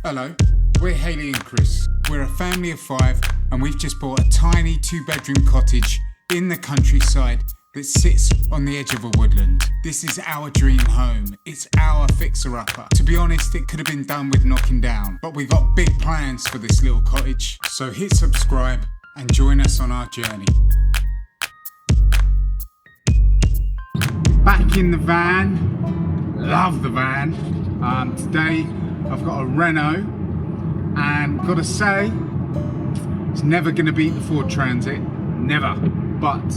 Hello, we're Hayley and Chris. We're a family of 5 and we've just bought a tiny 2-bedroom cottage in the countryside that sits on the edge of a woodland. This is our dream home. It's our fixer-upper. To be honest, it could have been done with knocking down, but we've got big plans for this little cottage. So hit subscribe and join us on our journey. Back in the van. Love the van. Today I've got a Reno, and gotta say, it's never gonna beat the Ford Transit, never. But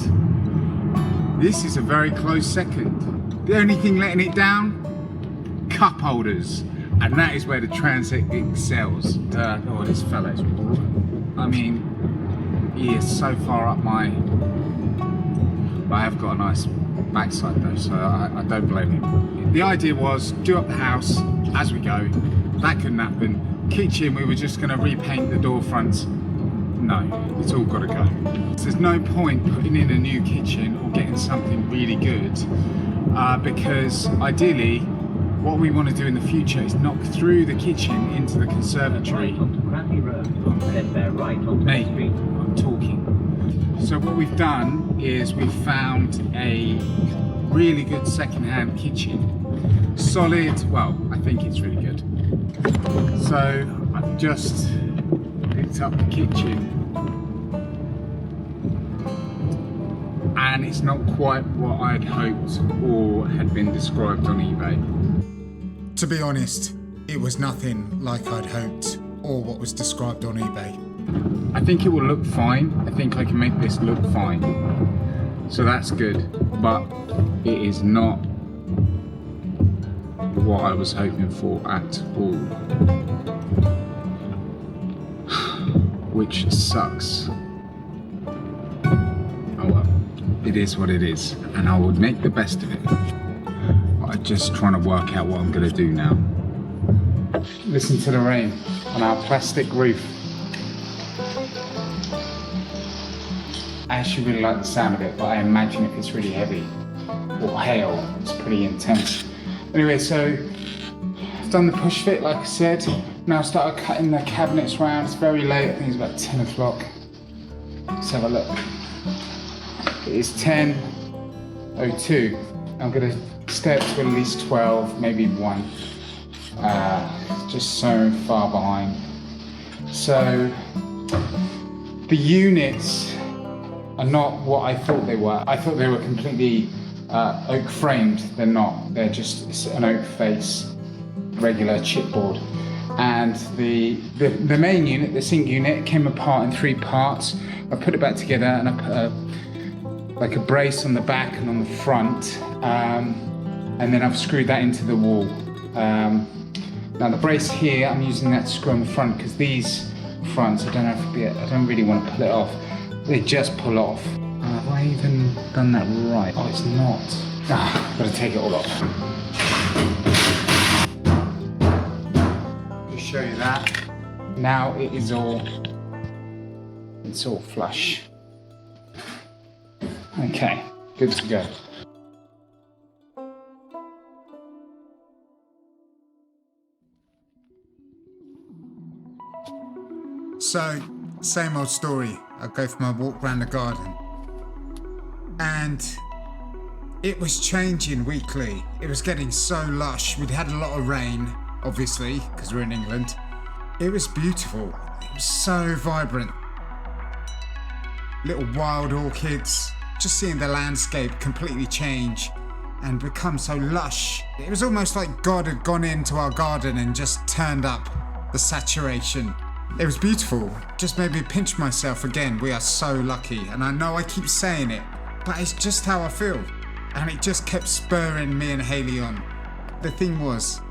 this is a very close second. The only thing letting it down, cup holders, and that is where the Transit excels. Oh, this fella is, I mean, he is so far up my. I have got a nice backside though, so I don't blame him. The idea was do up the house as we go. That couldn't happen. Kitchen, we were just going to repaint the door fronts. No, it's all got to go. There's no point putting in a new kitchen or getting something really good because ideally what we want to do in the future is knock through the kitchen into the conservatory. Hey, I'm talking. So what we've done is we've found a really good second-hand kitchen. Solid, well, I think it's really good. So I've just picked up the kitchen and it's not quite what I'd hoped or had been described on eBay. To be honest, it was nothing like I'd hoped or what was described on eBay. I think it will look fine. I think I can make this look fine. So that's good, but it is not what I was hoping for at all. Which sucks. Oh well, it is what it is, and I would make the best of it. But I'm just trying to work out what I'm gonna do now. Listen to the rain on our plastic roof. I actually really like the sound of it, but I imagine if it's really heavy or hail, it's pretty intense. Anyway, so I've done the push fit like I said. Now I started cutting the cabinets round. It's very late, I think it's about 10 o'clock. Let's have a look. It is 10:02. I'm gonna stay up to at least 12, maybe 1. Just so far behind. So the units are not what I thought they were. I thought they were completely oak framed. They're not. They're just an oak face, regular chipboard. And the main unit, the sink unit, came apart in 3 parts. I put it back together and I put like a brace on the back and on the front, and then I've screwed that into the wall. Now the brace here, I'm using that to screw on the front because these fronts, I don't really want to pull it off. They just pull off. Have I even done that right? Oh, it's not. Gotta take it all off. Just show you that. Now it's all flush. Okay, good to go. So, same old story. I go for my walk around the garden. And it was changing weekly. It was getting so lush. We'd had a lot of rain, obviously, because we're in England. It was beautiful. It was so vibrant. Little wild orchids. Just seeing the landscape completely change and become so lush. It was almost like God had gone into our garden and just turned up the saturation. It was beautiful. Just made me pinch myself again. We are so lucky, and I know I keep saying it, but it's just how I feel. And it just kept spurring me and Hayley on. The thing was,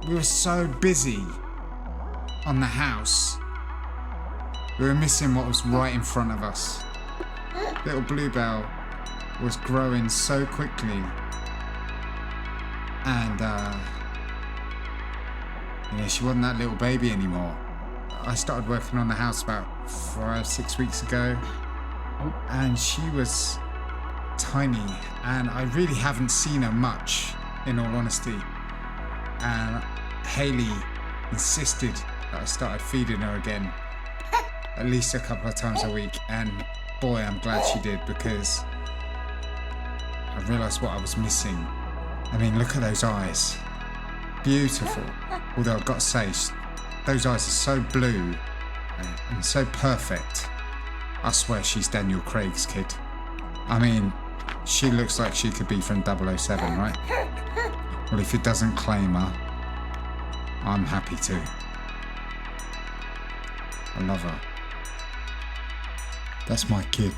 we were so busy on the house, we were missing what was right in front of us. Little Bluebell was growing so quickly, and she wasn't that little baby anymore. I started working on the house about 5-6 weeks ago, and she was tiny, and I really haven't seen her much, in all honesty. And Hayley insisted that I started feeding her again at least a couple of times a week, and boy, I'm glad she did, because I realised what I was missing. I mean, look at those eyes. Beautiful. Although I've got to say, those eyes are so blue and so perfect. I swear she's Daniel Craig's kid. I mean, she looks like she could be from 007, right? Well, if it doesn't claim her, I'm happy to. I love her. That's my kid.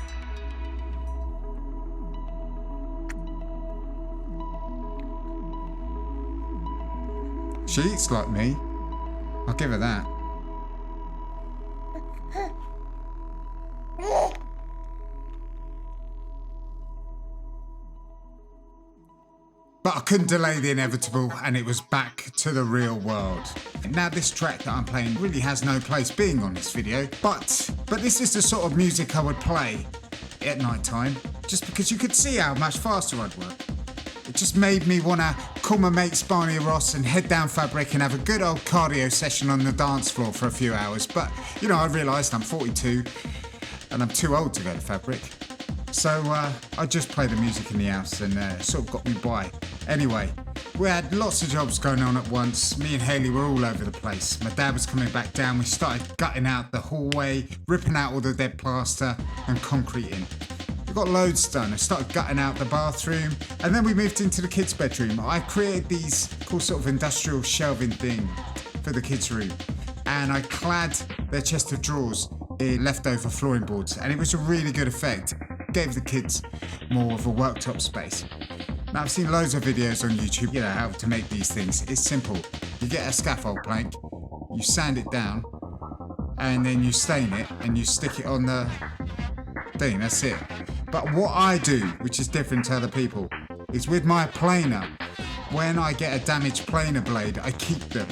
She eats like me. I'll give her that. But I couldn't delay the inevitable, and it was back to the real world. Now, this track that I'm playing really has no place being on this video, but this is the sort of music I would play at night time, just because you could see how much faster I'd work. It just made me want to call my mates Barney Ross and head down Fabric and have a good old cardio session on the dance floor for a few hours. But, you know, I realised I'm 42 and I'm too old to go to Fabric. So I just play the music in the house, and sort of got me by. Anyway, we had lots of jobs going on at once. Me and Hayley were all over the place. My dad was coming back down. We started gutting out the hallway, ripping out all the dead plaster and concreting. We got loads done. I started gutting out the bathroom, and then we moved into the kids' bedroom. I created these cool sort of industrial shelving thing for the kids' room, and I clad their chest of drawers in leftover flooring boards, and it was a really good effect. Gave the kids more of a worktop space. Now, I've seen loads of videos on YouTube, you know, how to make these things. It's simple. You get a scaffold plank, you sand it down, and then you stain it and you stick it on the thing. That's it. But what I do, which is different to other people, is with my planer, when I get a damaged planer blade, I keep them.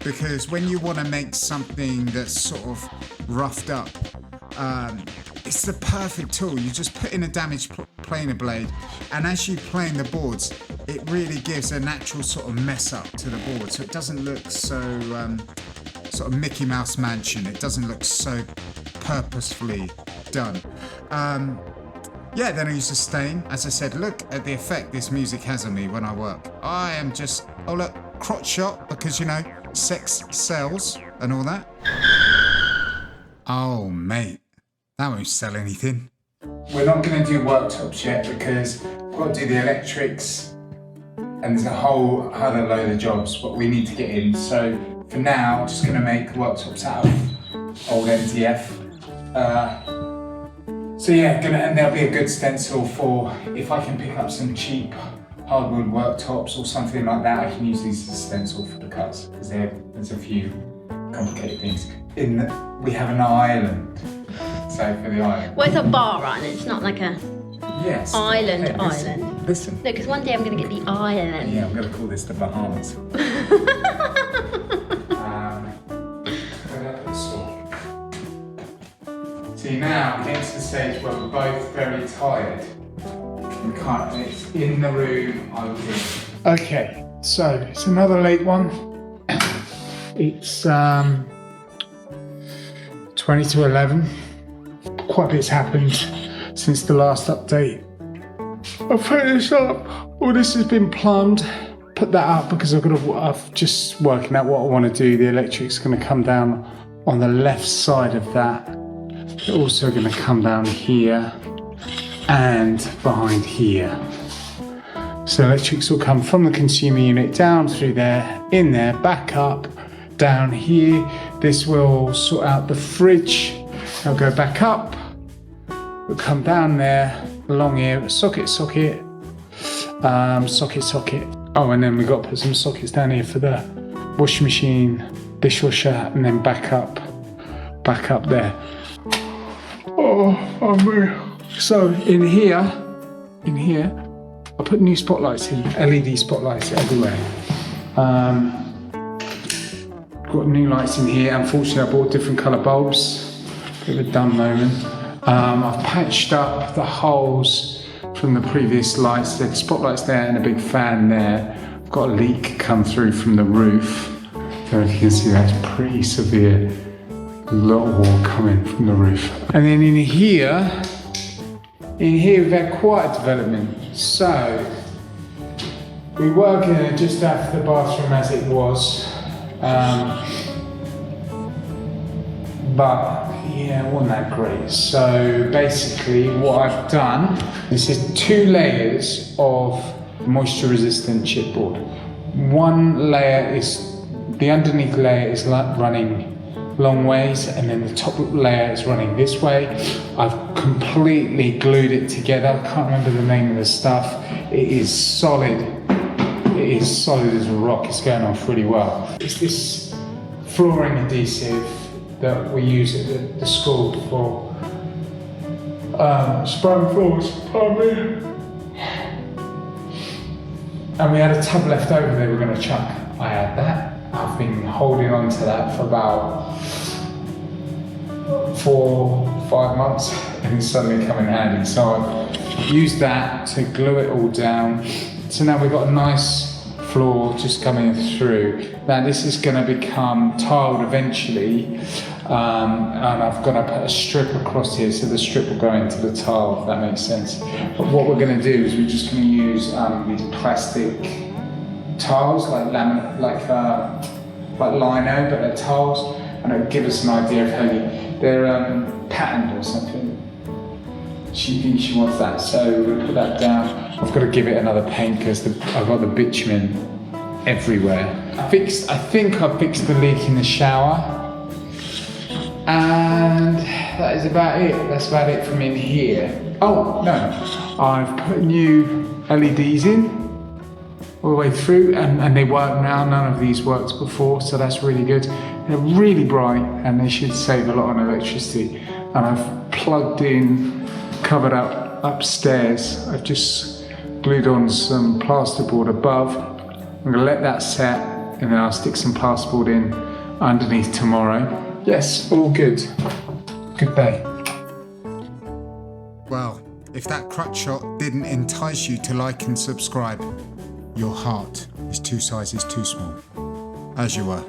Because when you want to make something that's sort of roughed up, it's the perfect tool. You just put in a damaged planer blade, and as you plane the boards, it really gives a natural sort of mess up to the board, so it doesn't look so sort of Mickey Mouse Mansion. It doesn't look so purposefully done. Yeah, then I use a stain. As I said, look at the effect this music has on me when I work. I am just, oh look, crotch shot, because, you know, sex sells and all that. Oh, mate, that won't sell anything. We're not going to do worktops yet because we've got to do the electrics, and there's a whole other load of jobs what we need to get in. So for now, I'm just going to make worktops out of old MDF. So yeah, and there'll be a good stencil for if I can pick up some cheap hardwood worktops or something like that. I can use these as a stencil for the cuts, because there's a few complicated things. We have an island, so for the island. Well, it's a bar island, it's not like a island hey, island. Listen. No, because one day I'm going to get the island. Yeah, I'm going to call this the Bahamas. See, now we're getting to the stage where we're both very tired. We can't, and it's in the room I was in. Okay, so it's another late one. It's 20 to 11. Quite a bit's happened since the last update. I've put this up. All this has been plumbed. Put that up because I've just working out what I want to do. The electric's going to come down on the left side of that. They're also going to come down here and behind here. So electrics will come from the consumer unit down through there, in there, back up, down here. This will sort out the fridge. It'll go back up. It'll come down there, along here, socket. Oh, and then we've got to put some sockets down here for the washing machine, dishwasher, and then back up there. So in here, I put new spotlights in, LED spotlights everywhere. Got new lights in here. Unfortunately, I bought different colour bulbs. Bit of a dumb moment. I've patched up the holes from the previous lights. There's spotlights there and a big fan there. I've got a leak come through from the roof. don't know if you can see, that's pretty severe. A lot of wall coming from the roof. And then in here we've had quite a development. So we were gonna just have the bathroom as it was, but yeah, it wasn't that great. So basically what I've done, this is 2 layers of moisture resistant chipboard. One layer is, the underneath layer is running long ways, and then the top layer is running this way. I've completely glued it together. I can't remember the name of the stuff. It is solid. It is solid as a rock. It's going off really well. It's this flooring adhesive that we use at the school for spraying floors. Pardon me. And we had a tub left over they were going to chuck. I had that. I've been holding on to that for about 4-5 months, and it's suddenly come in handy. So I've used that to glue it all down. So now we've got a nice floor just coming through. Now this is going to become tiled eventually, and I've got to put a strip across here, so the strip will go into the tile, if that makes sense. But what we're going to do is we're just going to use these plastic tiles, like laminate, like lino, but they're tiles, and it'll give us an idea of how they're patterned or something. She thinks she wants that, so we're going to put that down. I've got to give it another paint because I've got the bitumen everywhere. I think I fixed the leak in the shower, and that is about it. That's about it from in here. Oh no, I've put new LEDs in all the way through, and they work now. None of these worked before, so that's really good. They're really bright, and they should save a lot on electricity. And I've plugged in, covered up upstairs. I've just glued on some plasterboard above. I'm gonna let that set, and then I'll stick some plasterboard in underneath tomorrow. Yes, all good. Good day. Well, if that crutch shot didn't entice you to like and subscribe, your heart is 2 sizes too small. As you were.